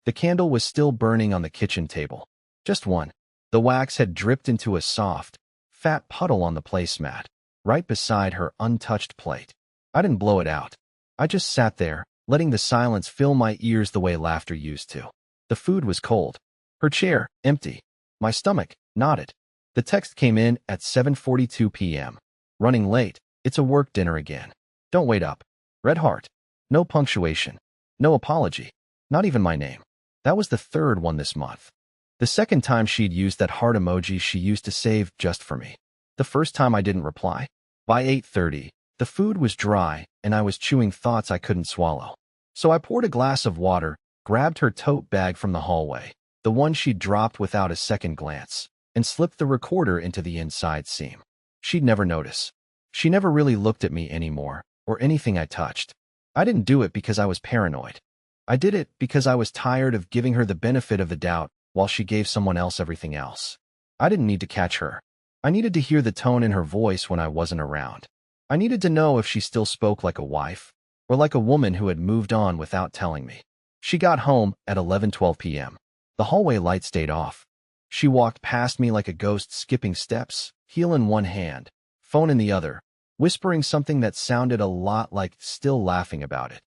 The candle was still burning on the kitchen table. Just one. The wax had dripped into a soft, fat puddle on the placemat, right beside her untouched plate. I didn't blow it out. I just sat there, letting the silence fill my ears the way laughter used to. The food was cold. Her chair, empty. My stomach, knotted. The text came in at 7:42 p.m. Running late. It's a work dinner again. Don't wait up. Red heart. No punctuation. No apology. Not even my name. That was the third one this month. The second time she'd used that heart emoji she used to save just for me. The first time I didn't reply. By 8:30, the food was dry and I was chewing thoughts I couldn't swallow. So I poured a glass of water, grabbed her tote bag from the hallway, the one she'd dropped without a second glance, and slipped the recorder into the inside seam. She'd never notice. She never really looked at me anymore, or anything I touched. I didn't do it because I was paranoid. I did it because I was tired of giving her the benefit of the doubt while she gave someone else everything else. I didn't need to catch her. I needed to hear the tone in her voice when I wasn't around. I needed to know if she still spoke like a wife, or like a woman who had moved on without telling me. She got home at 11:12 p.m. The hallway light stayed off. She walked past me like a ghost, skipping steps, heel in one hand, phone in the other, whispering something that sounded a lot like still laughing about it.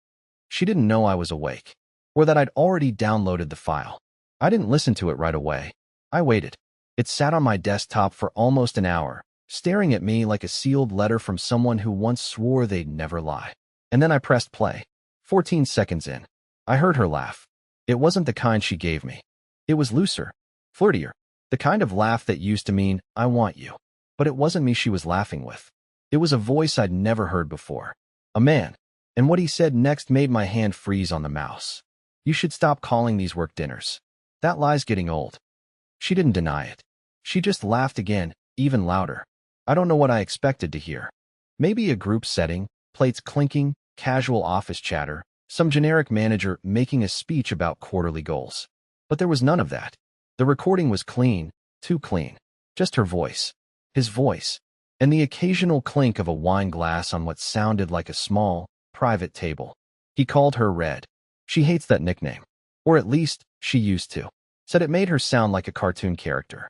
She didn't know I was awake, or that I'd already downloaded the file. I didn't listen to it right away. I waited. It sat on my desktop for almost an hour, staring at me like a sealed letter from someone who once swore they'd never lie. And then I pressed play. 14 seconds in, I heard her laugh. It wasn't the kind she gave me. It was looser, flirtier, the kind of laugh that used to mean, I want you. But it wasn't me she was laughing with. It was a voice I'd never heard before. A man. And what he said next made my hand freeze on the mouse. You should stop calling these work dinners. That lie's getting old. She didn't deny it. She just laughed again, even louder. I don't know what I expected to hear. Maybe a group setting, plates clinking, casual office chatter, some generic manager making a speech about quarterly goals. But there was none of that. The recording was clean, too clean. Just her voice. His voice. And the occasional clink of a wine glass on what sounded like a small, private table. He called her Red. She hates that nickname. Or at least, she used to. Said it made her sound like a cartoon character.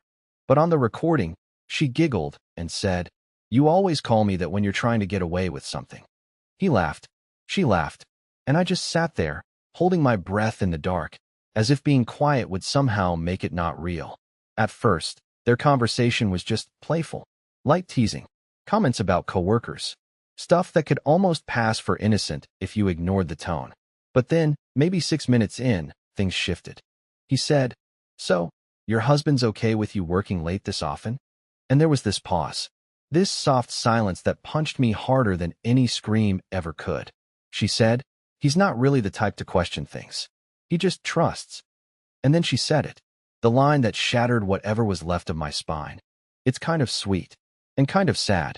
But on the recording, she giggled and said, You always call me that when you're trying to get away with something. He laughed. She laughed. And I just sat there, holding my breath in the dark, as if being quiet would somehow make it not real. At first, their conversation was just playful, light teasing, comments about coworkers, stuff that could almost pass for innocent if you ignored the tone. But then, maybe 6 minutes in, things shifted. He said, So, your husband's okay with you working late this often? And there was this pause. This soft silence that punched me harder than any scream ever could. She said, He's not really the type to question things. He just trusts. And then she said it. The line that shattered whatever was left of my spine. It's kind of sweet. And kind of sad.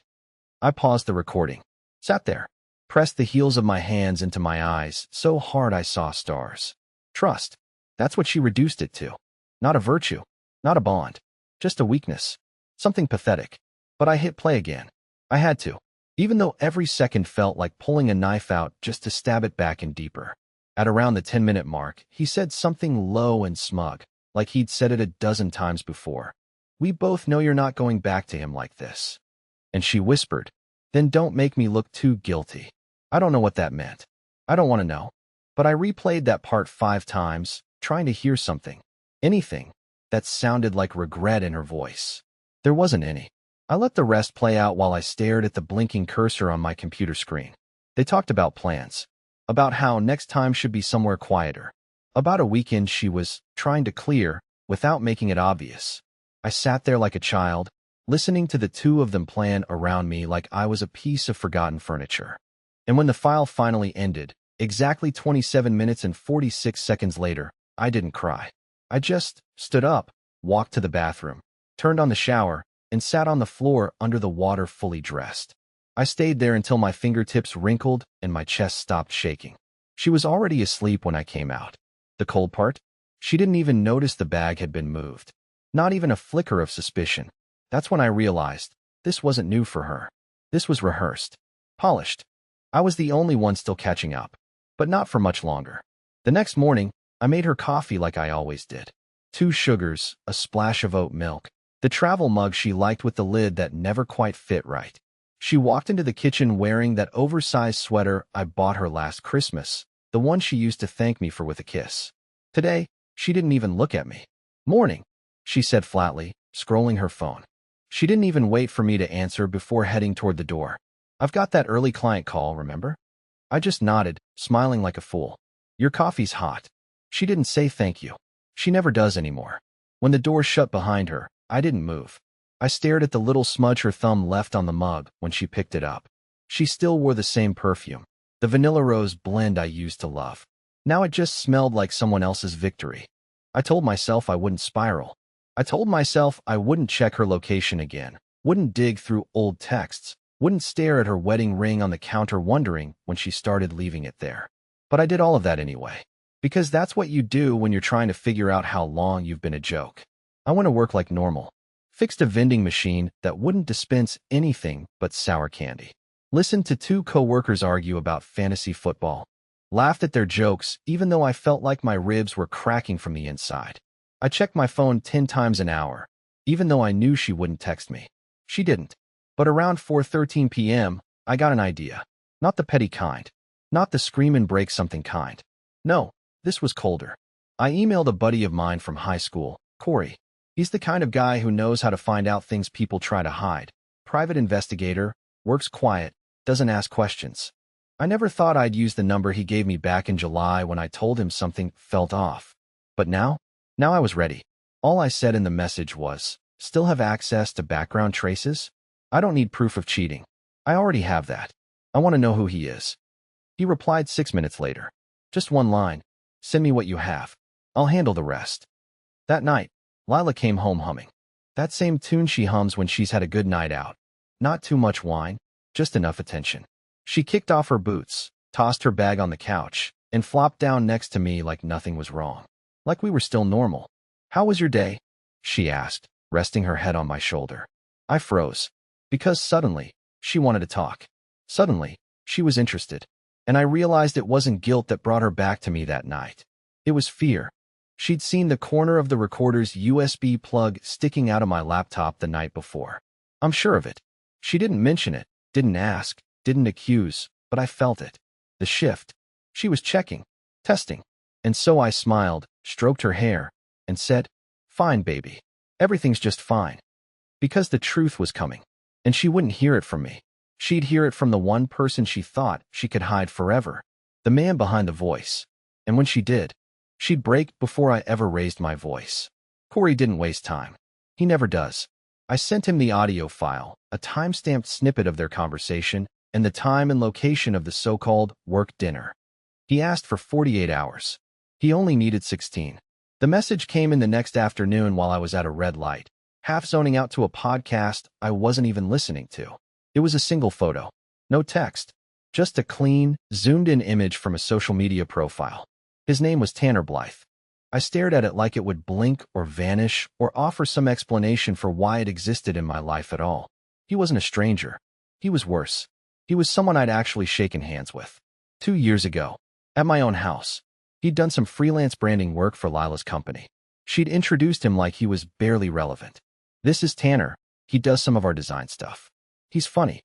I paused the recording. Sat there. Pressed the heels of my hands into my eyes so hard I saw stars. Trust. That's what she reduced it to. Not a virtue. Not a bond. Just a weakness. Something pathetic. But I hit play again. I had to. Even though every second felt like pulling a knife out just to stab it back in deeper. At around the 10-minute mark, he said something low and smug, like he'd said it a dozen times before. We both know you're not going back to him like this. And she whispered, Then don't make me look too guilty. I don't know what that meant. I don't want to know. But I replayed that part 5 times, trying to hear something. Anything. That sounded like regret in her voice. There wasn't any. I let the rest play out while I stared at the blinking cursor on my computer screen. They talked about plans. About how next time should be somewhere quieter. About a weekend she was trying to clear without making it obvious. I sat there like a child, listening to the two of them plan around me like I was a piece of forgotten furniture. And when the file finally ended, exactly 27 minutes and 46 seconds later, I didn't cry. I just stood up, walked to the bathroom, turned on the shower, and sat on the floor under the water fully dressed. I stayed there until my fingertips wrinkled and my chest stopped shaking. She was already asleep when I came out. The cold part? She didn't even notice the bag had been moved. Not even a flicker of suspicion. That's when I realized this wasn't new for her. This was rehearsed. Polished. I was the only one still catching up. But not for much longer. The next morning, I made her coffee like I always did. 2 sugars, a splash of oat milk, the travel mug she liked with the lid that never quite fit right. She walked into the kitchen wearing that oversized sweater I bought her last Christmas, the one she used to thank me for with a kiss. Today, she didn't even look at me. "Morning," she said flatly, scrolling her phone. She didn't even wait for me to answer before heading toward the door. "I've got that early client call, remember?" I just nodded, smiling like a fool. "Your coffee's hot." She didn't say thank you. She never does anymore. When the door shut behind her, I didn't move. I stared at the little smudge her thumb left on the mug when she picked it up. She still wore the same perfume, the vanilla rose blend I used to love. Now it just smelled like someone else's victory. I told myself I wouldn't spiral. I told myself I wouldn't check her location again, wouldn't dig through old texts, wouldn't stare at her wedding ring on the counter wondering when she started leaving it there. But I did all of that anyway. Because that's what you do when you're trying to figure out how long you've been a joke. I went to work like normal. Fixed a vending machine that wouldn't dispense anything but sour candy. Listened to 2 coworkers argue about fantasy football. Laughed at their jokes even though I felt like my ribs were cracking from the inside. I checked my phone 10 times an hour, even though I knew she wouldn't text me. She didn't. But around 4:13 p.m., I got an idea. Not the petty kind. Not the scream and break something kind. No, this was colder. I emailed a buddy of mine from high school, Corey. He's the kind of guy who knows how to find out things people try to hide. Private investigator, works quiet, doesn't ask questions. I never thought I'd use the number he gave me back in July when I told him something felt off. But now I was ready. All I said in the message was, "Still have access to background traces? I don't need proof of cheating. I already have that. I want to know who he is." He replied 6 minutes later. "Just one line. Send me what you have. I'll handle the rest." That night, Lila came home humming. That same tune she hums when she's had a good night out. Not too much wine, just enough attention. She kicked off her boots, tossed her bag on the couch, and flopped down next to me like nothing was wrong. Like we were still normal. "How was your day?" she asked, resting her head on my shoulder. I froze. Because suddenly, she wanted to talk. Suddenly, she was interested. And I realized it wasn't guilt that brought her back to me that night. It was fear. She'd seen the corner of the recorder's USB plug sticking out of my laptop the night before. I'm sure of it. She didn't mention it, didn't ask, didn't accuse, but I felt it. The shift. She was checking, testing. And so I smiled, stroked her hair, and said, "Fine, baby. Everything's just fine." Because the truth was coming. And she wouldn't hear it from me. She'd hear it from the one person she thought she could hide forever. The man behind the voice. And when she did, she'd break before I ever raised my voice. Corey didn't waste time. He never does. I sent him the audio file, a time-stamped snippet of their conversation, and the time and location of the so-called work dinner. He asked for 48 hours. He only needed 16. The message came in the next afternoon while I was at a red light, half zoning out to a podcast I wasn't even listening to. It was a single photo. No text. Just a clean, zoomed-in image from a social media profile. His name was Tanner Blythe. I stared at it like it would blink or vanish or offer some explanation for why it existed in my life at all. He wasn't a stranger. He was worse. He was someone I'd actually shaken hands with. 2 years ago, at my own house. He'd done some freelance branding work for Lila's company. She'd introduced him like he was barely relevant. "This is Tanner. He does some of our design stuff. He's funny."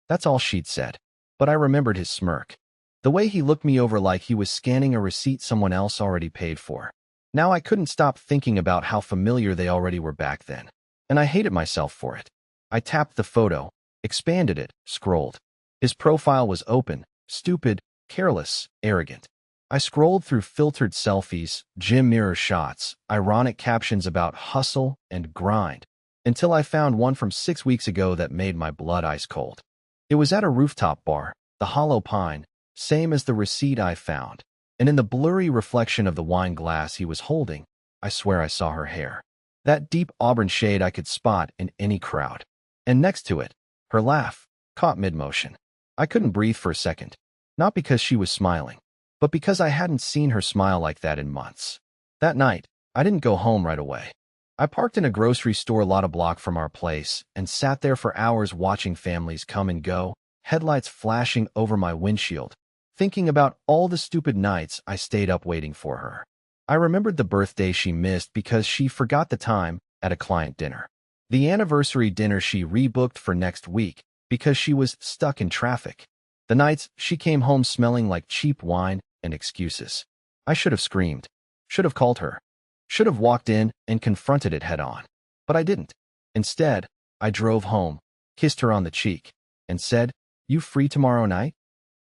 That's all she'd said. But I remembered his smirk. The way he looked me over like he was scanning a receipt someone else already paid for. Now I couldn't stop thinking about how familiar they already were back then. And I hated myself for it. I tapped the photo, expanded it, scrolled. His profile was open, stupid, careless, arrogant. I scrolled through filtered selfies, gym mirror shots, ironic captions about hustle and grind, until I found one from 6 weeks ago that made my blood ice cold. It was at a rooftop bar, the Hollow Pine, same as the receipt I found, and in the blurry reflection of the wine glass he was holding, I swear I saw her hair. That deep auburn shade I could spot in any crowd. And next to it, her laugh, caught mid-motion. I couldn't breathe for a second, not because she was smiling, but because I hadn't seen her smile like that in months. That night, I didn't go home right away. I parked in a grocery store lot a block from our place and sat there for hours watching families come and go, headlights flashing over my windshield, thinking about all the stupid nights I stayed up waiting for her. I remembered the birthday she missed because she forgot the time at a client dinner. The anniversary dinner she rebooked for next week because she was stuck in traffic. The nights she came home smelling like cheap wine and excuses. I should have screamed. Should have called her. Should have walked in and confronted it head on. But I didn't. Instead, I drove home, kissed her on the cheek, and said, "You free tomorrow night?"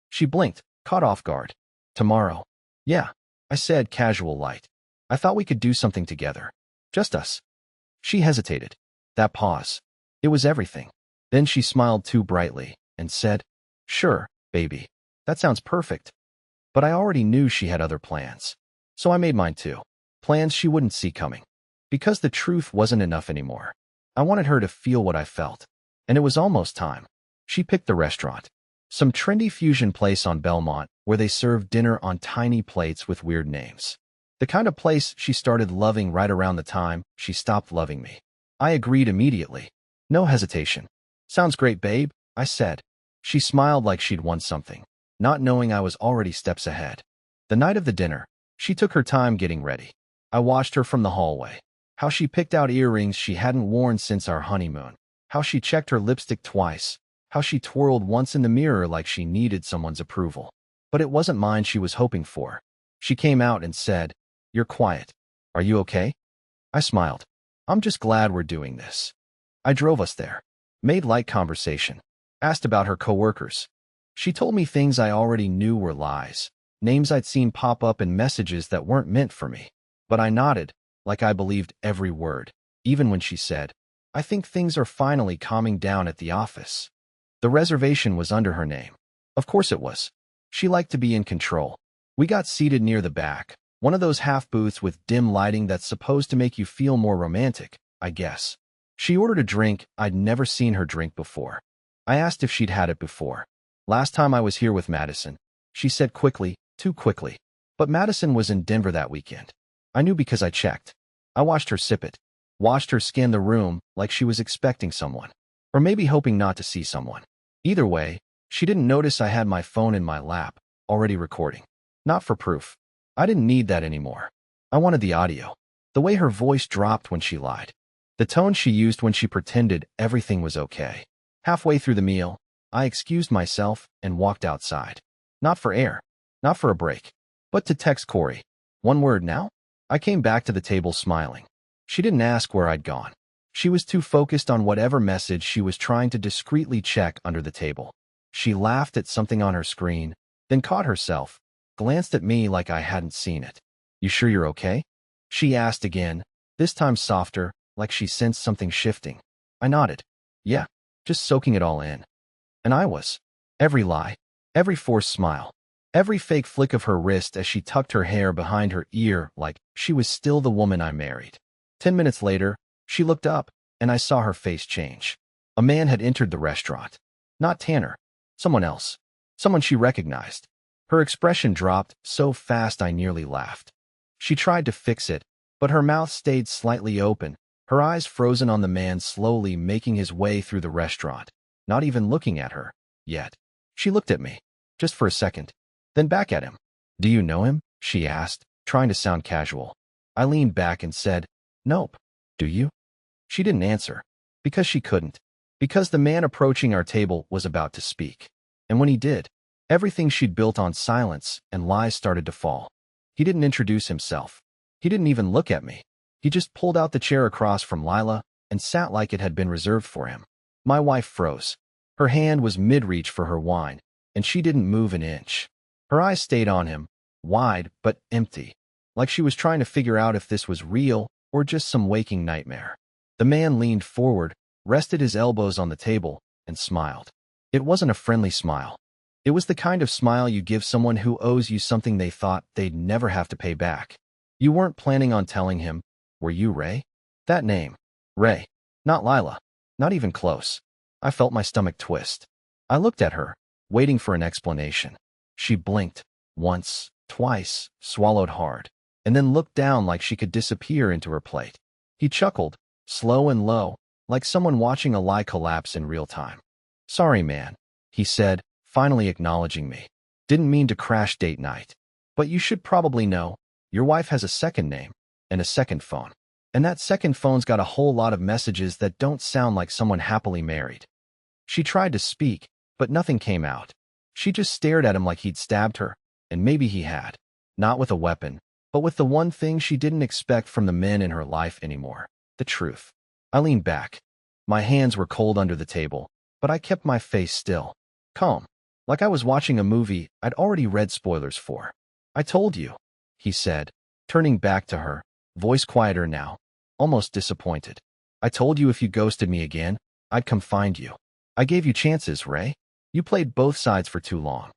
She blinked, caught off guard. "Tomorrow?" "Yeah," I said, casual light. "I thought we could do something together. Just us." She hesitated. That pause. It was everything. Then she smiled too brightly and said, "Sure, baby. That sounds perfect." But I already knew she had other plans. So I made mine too. Plans she wouldn't see coming. Because the truth wasn't enough anymore. I wanted her to feel what I felt. And it was almost time. She picked the restaurant. Some trendy fusion place on Belmont where they served dinner on tiny plates with weird names. The kind of place she started loving right around the time she stopped loving me. I agreed immediately. No hesitation. "Sounds great, babe," I said. She smiled like she'd won something, not knowing I was already steps ahead. The night of the dinner, she took her time getting ready. I watched her from the hallway. How she picked out earrings she hadn't worn since our honeymoon. How she checked her lipstick twice. How she twirled once in the mirror like she needed someone's approval. But it wasn't mine she was hoping for. She came out and said, "You're quiet. Are you okay?" I smiled. "I'm just glad we're doing this." I drove us there. Made light conversation. Asked about her coworkers. She told me things I already knew were lies. Names I'd seen pop up in messages that weren't meant for me. But I nodded, like I believed every word, even when she said, "I think things are finally calming down at the office." The reservation was under her name. Of course it was. She liked to be in control. We got seated near the back, one of those half booths with dim lighting that's supposed to make you feel more romantic, I guess. She ordered a drink I'd never seen her drink before. I asked if she'd had it before. "Last time I was here with Madison," she said quickly, too quickly. But Madison was in Denver that weekend. I knew because I checked. I watched her sip it. Watched her scan the room like she was expecting someone. Or maybe hoping not to see someone. Either way, she didn't notice I had my phone in my lap, already recording. Not for proof. I didn't need that anymore. I wanted the audio. The way her voice dropped when she lied. The tone she used when she pretended everything was okay. Halfway through the meal, I excused myself and walked outside. Not for air. Not for a break. But to text Corey. "One word now?" I came back to the table smiling. She didn't ask where I'd gone. She was too focused on whatever message she was trying to discreetly check under the table. She laughed at something on her screen, then caught herself, glanced at me like I hadn't seen it. "You sure you're okay?" she asked again, this time softer, like she sensed something shifting. I nodded. "Yeah, just soaking it all in." And I was. Every lie, every forced smile, every fake flick of her wrist as she tucked her hair behind her ear like she was still the woman I married. 10 minutes later, she looked up, and I saw her face change. A man had entered the restaurant. Not Tanner. Someone else. Someone she recognized. Her expression dropped so fast I nearly laughed. She tried to fix it, but her mouth stayed slightly open, her eyes frozen on the man slowly making his way through the restaurant, not even looking at her, yet. She looked at me, just for a second, then back at him. "Do you know him?" she asked, trying to sound casual. I leaned back and said, "Nope. Do you?" She didn't answer. Because she couldn't. Because the man approaching our table was about to speak. And when he did, everything she'd built on silence and lies started to fall. He didn't introduce himself. He didn't even look at me. He just pulled out the chair across from Lila and sat like it had been reserved for him. My wife froze. Her hand was mid-reach for her wine, and she didn't move an inch. Her eyes stayed on him, wide but empty, like she was trying to figure out if this was real or just some waking nightmare. The man leaned forward, rested his elbows on the table, and smiled. It wasn't a friendly smile. It was the kind of smile you give someone who owes you something they thought they'd never have to pay back. You weren't planning on telling him, were you, Ray? That name. Ray. Not Lila. Not even close. I felt my stomach twist. I looked at her, waiting for an explanation. She blinked, once, twice, swallowed hard, and then looked down like she could disappear into her plate. He chuckled, slow and low, like someone watching a lie collapse in real time. "Sorry, man," he said, finally acknowledging me. "Didn't mean to crash date night. But you should probably know, Your wife has a second name and a second phone. And that second phone's got a whole lot of messages that don't sound like someone happily married. She tried to speak, but nothing came out. She just stared at him like he'd stabbed her, and maybe he had. Not with a weapon, but with the one thing she didn't expect from the men in her life anymore, the truth. I leaned back. My hands were cold under the table, but I kept my face still, calm, like I was watching a movie I'd already read spoilers for. I told you, he said, turning back to her, voice quieter now, almost disappointed. I told you if you ghosted me again, I'd come find you. I gave you chances, Ray. You played both sides for too long.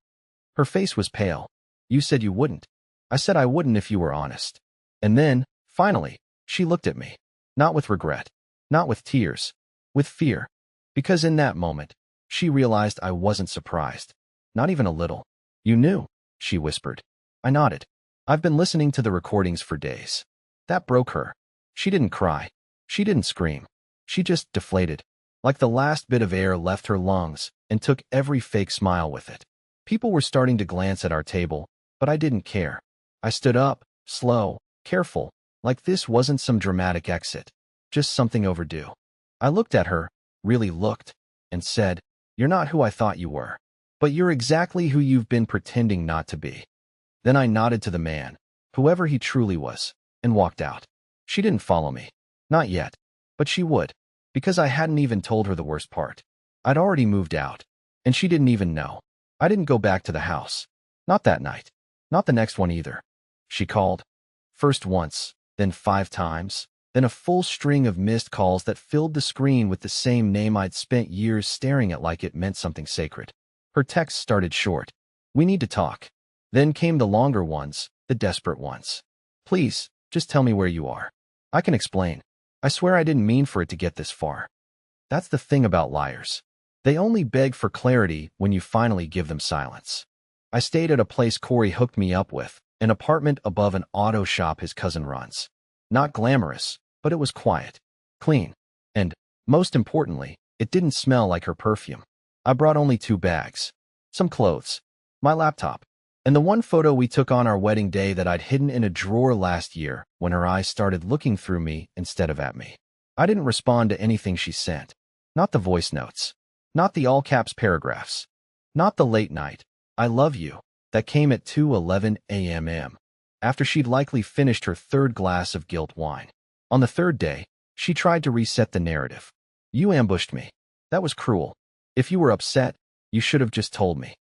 Her face was pale. You said you wouldn't. I said I wouldn't if you were honest. And then, finally, she looked at me. Not with regret. Not with tears. With fear. Because in that moment, she realized I wasn't surprised. Not even a little. You knew, she whispered. I nodded. I've been listening to the recordings for days. That broke her. She didn't cry. She didn't scream. She just deflated. Like the last bit of air left her lungs and took every fake smile with it. People were starting to glance at our table, but I didn't care. I stood up, slow, careful, like this wasn't some dramatic exit, just something overdue. I looked at her, really looked, and said, "You're not who I thought you were, but you're exactly who you've been pretending not to be." Then I nodded to the man, whoever he truly was, and walked out. She didn't follow me. Not yet. But she would, because I hadn't even told her the worst part. I'd already moved out, and she didn't even know. I didn't go back to the house. Not that night. Not the next one either. She called. First once, then 5 times, then a full string of missed calls that filled the screen with the same name I'd spent years staring at like it meant something sacred. Her texts started short. "We need to talk." Then came the longer ones, the desperate ones. "Please, just tell me where you are. I can explain. I swear I didn't mean for it to get this far." That's the thing about liars. They only beg for clarity when you finally give them silence. I stayed at a place Corey hooked me up with, an apartment above an auto shop his cousin runs. Not glamorous, but it was quiet, clean, and, most importantly, it didn't smell like her perfume. I brought only 2 bags, some clothes, my laptop, and the one photo we took on our wedding day that I'd hidden in a drawer last year when her eyes started looking through me instead of at me. I didn't respond to anything she sent. Not the voice notes. Not the all-caps paragraphs. Not the late night, "I love you," that came at 2:11 a.m. after she'd likely finished her 3rd glass of guilt wine. On the 3rd day, she tried to reset the narrative. "You ambushed me. That was cruel. If you were upset, you should have just told me."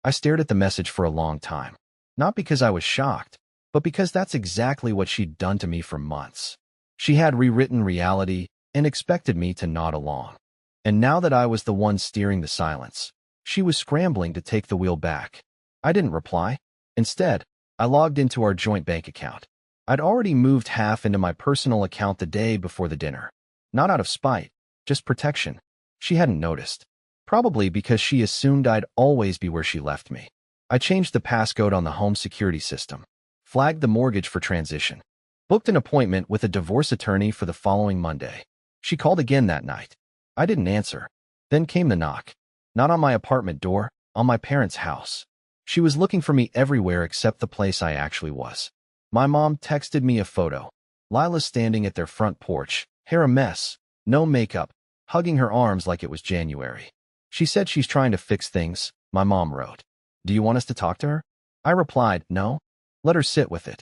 I stared at the message for a long time. Not because I was shocked, but because that's exactly what she'd done to me for months. She had rewritten reality and expected me to nod along. And now that I was the one steering the silence, she was scrambling to take the wheel back. I didn't reply. Instead, I logged into our joint bank account. I'd already moved half into my personal account the day before the dinner. Not out of spite, just protection. She hadn't noticed. Probably because she assumed I'd always be where she left me. I changed the passcode on the home security system, flagged the mortgage for transition, booked an appointment with a divorce attorney for the following Monday. She called again that night. I didn't answer. Then came the knock. Not on my apartment door, on my parents' house. She was looking for me everywhere except the place I actually was. My mom texted me a photo. Lila standing at their front porch, hair a mess, no makeup, hugging her arms like it was January. She said she's trying to fix things, my mom wrote. "Do you want us to talk to her?" I replied, "No. Let her sit with it."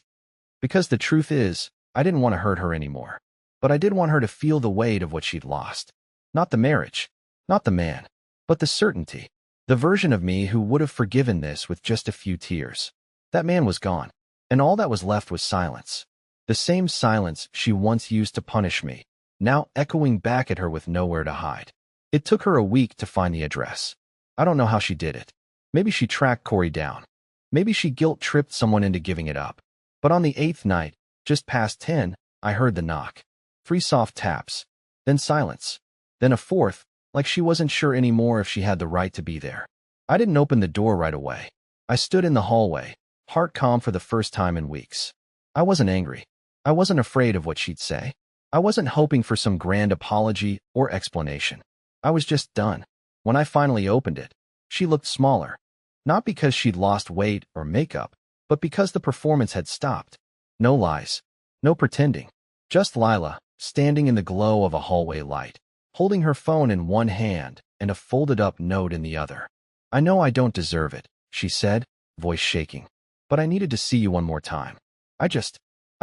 Because the truth is, I didn't want to hurt her anymore. But I did want her to feel the weight of what she'd lost. Not the marriage, not the man, but the certainty. The version of me who would have forgiven this with just a few tears. That man was gone, and all that was left was silence. The same silence she once used to punish me, now echoing back at her with nowhere to hide. It took her a week to find the address. I don't know how she did it. Maybe she tracked Corey down. Maybe she guilt-tripped someone into giving it up. But on the 8th night, just past 10, I heard the knock. 3 soft taps. Then silence. Then a 4th, like she wasn't sure anymore if she had the right to be there. I didn't open the door right away. I stood in the hallway, heart calm for the first time in weeks. I wasn't angry. I wasn't afraid of what she'd say. I wasn't hoping for some grand apology or explanation. I was just done. When I finally opened it, she looked smaller. Not because she'd lost weight or makeup, but because the performance had stopped. No lies. No pretending. Just Lila, standing in the glow of a hallway light, holding her phone in one hand and a folded-up note in the other. I know I don't deserve it, she said, voice shaking. But I needed to see you one more time. I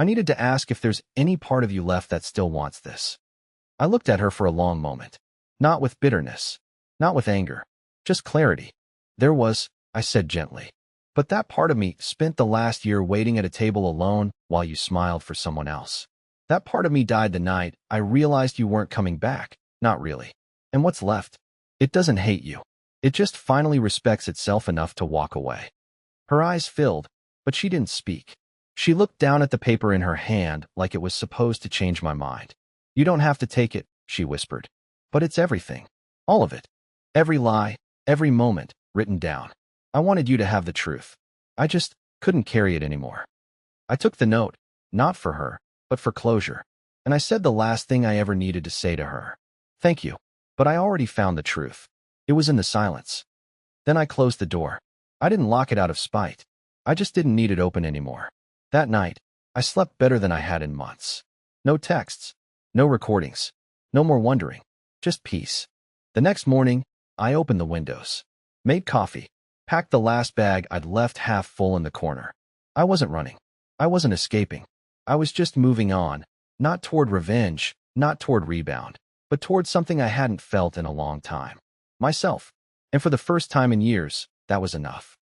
needed to ask if there's any part of you left that still wants this. I looked at her for a long moment. Not with bitterness. Not with anger. Just clarity. There was, I said gently. But that part of me spent the last year waiting at a table alone while you smiled for someone else. That part of me died the night I realized you weren't coming back. Not really. And what's left? It doesn't hate you. It just finally respects itself enough to walk away. Her eyes filled, but she didn't speak. She looked down at the paper in her hand like it was supposed to change my mind. You don't have to take it, she whispered. But it's everything. All of it. Every lie, every moment, written down. I wanted you to have the truth. I just couldn't carry it anymore. I took the note, not for her, but for closure. And I said the last thing I ever needed to say to her. Thank you. But I already found the truth. It was in the silence. Then I closed the door. I didn't lock it out of spite. I just didn't need it open anymore. That night, I slept better than I had in months. No texts. No recordings. No more wondering. Just peace. The next morning, I opened the windows. Made coffee. Packed the last bag I'd left half full in the corner. I wasn't running. I wasn't escaping. I was just moving on. Not toward revenge. Not toward rebound. But toward something I hadn't felt in a long time. Myself. And for the first time in years, that was enough.